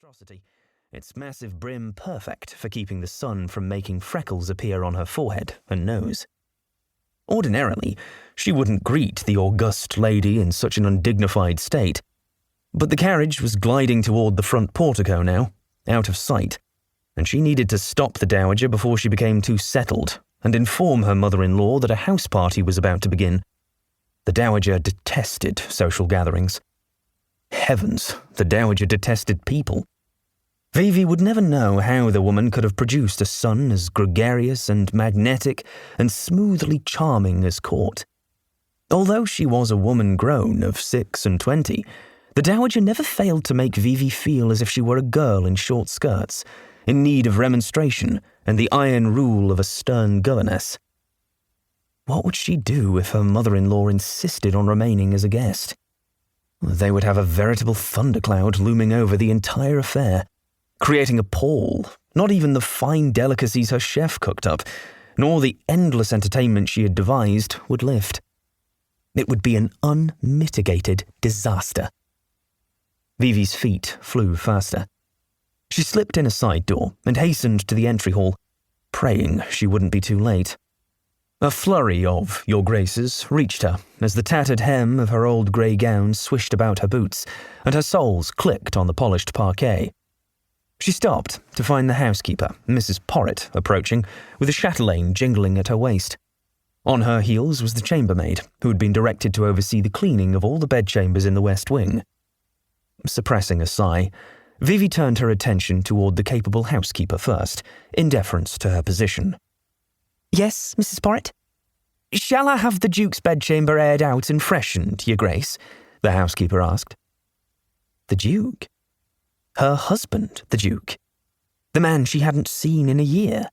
monstrosity, its massive brim perfect for keeping the sun from making freckles appear on her forehead and nose. Ordinarily, she wouldn't greet the august lady in such an undignified state, but the carriage was gliding toward the front portico now, out of sight, and she needed to stop the dowager before she became too settled and inform her mother-in-law that a house party was about to begin. The dowager detested social gatherings. Heavens, the dowager detested people. Vivi would never know how the woman could have produced a son as gregarious and magnetic and smoothly charming as Court. Although she was a woman grown of 26, the dowager never failed to make Vivi feel as if she were a girl in short skirts, in need of remonstration and the iron rule of a stern governess. What would she do if her mother-in-law insisted on remaining as a guest? They would have a veritable thundercloud looming over the entire affair, creating a pall. Not even the fine delicacies her chef cooked up, nor the endless entertainment she had devised, would lift. It would be an unmitigated disaster. Vivi's feet flew faster. She slipped in a side door and hastened to the entry hall, praying she wouldn't be too late. A flurry of "Your Graces" reached her as the tattered hem of her old grey gown swished about her boots and her soles clicked on the polished parquet. She stopped to find the housekeeper, Mrs. Porritt, approaching, with a chatelaine jingling at her waist. On her heels was the chambermaid, who had been directed to oversee the cleaning of all the bedchambers in the West Wing. Suppressing a sigh, Vivi turned her attention toward the capable housekeeper first, in deference to her position. "Yes, Mrs. Porritt? Shall I have the Duke's bedchamber aired out and freshened, Your Grace?" the housekeeper asked. The Duke? Her husband, the Duke. The man she hadn't seen in a year.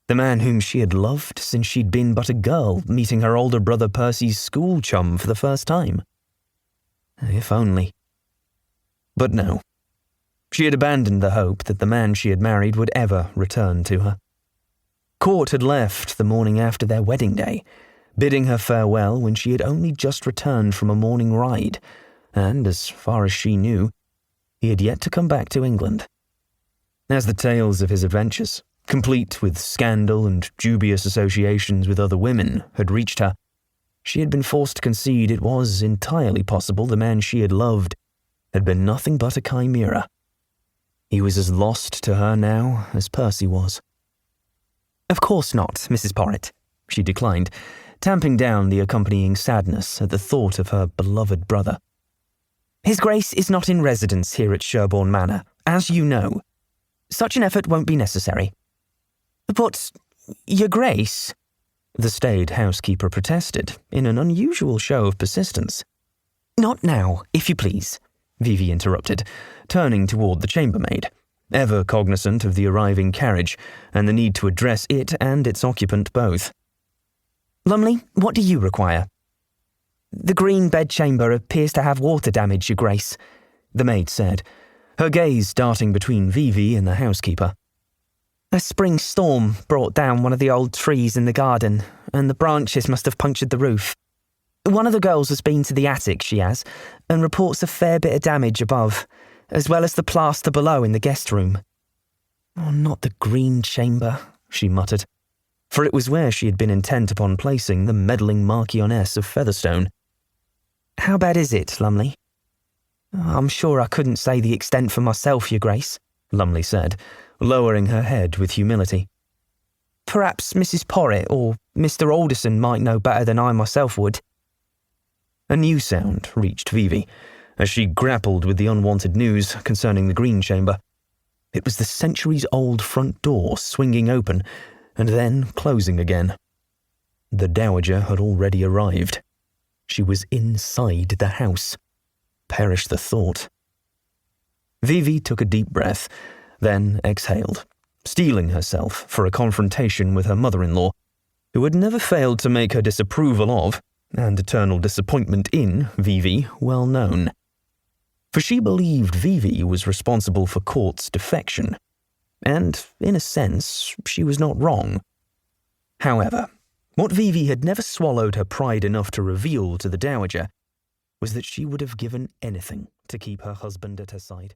The man whom she had loved since she'd been but a girl, meeting her older brother Percy's school chum for the first time. If only. But no. She had abandoned the hope that the man she had married would ever return to her. Court had left the morning after their wedding day, bidding her farewell when she had only just returned from a morning ride, and, as far as she knew, he had yet to come back to England. As the tales of his adventures, complete with scandal and dubious associations with other women, had reached her, she had been forced to concede it was entirely possible the man she had loved had been nothing but a chimera. He was as lost to her now as Percy was. "Of course not, Mrs. Porritt," she declined, tamping down the accompanying sadness at the thought of her beloved brother. "His Grace is not in residence here at Sherborne Manor, as you know. Such an effort won't be necessary." "But, Your Grace," the staid housekeeper protested, in an unusual show of persistence. "Not now, if you please," Vivi interrupted, turning toward the chambermaid, ever cognizant of the arriving carriage and the need to address it and its occupant both. "Lumley, what do you require?" "The green bedchamber appears to have water damage, Your Grace," the maid said, her gaze darting between Vivi and the housekeeper. "A spring storm brought down one of the old trees in the garden, and the branches must have punctured the roof. One of the girls has been to the attic, she has, and reports a fair bit of damage above, as well as the plaster below in the guest room." "Oh, not the green chamber," she muttered, for it was where she had been intent upon placing the meddling Marchioness of Featherstone. "How bad is it, Lumley?" "I'm sure I couldn't say the extent for myself, Your Grace," Lumley said, lowering her head with humility. "Perhaps Mrs. Porritt or Mr. Alderson might know better than I myself would." A new sound reached Vivi as she grappled with the unwanted news concerning the green chamber. It was the centuries-old front door swinging open and then closing again. The dowager had already arrived. She was inside the house. Perish the thought. Vivi took a deep breath, then exhaled, steeling herself for a confrontation with her mother-in-law, who had never failed to make her disapproval of, and eternal disappointment in, Vivi well known. For she believed Vivi was responsible for Court's defection, and, in a sense, she was not wrong. However, what Vivi had never swallowed her pride enough to reveal to the dowager was that she would have given anything to keep her husband at her side.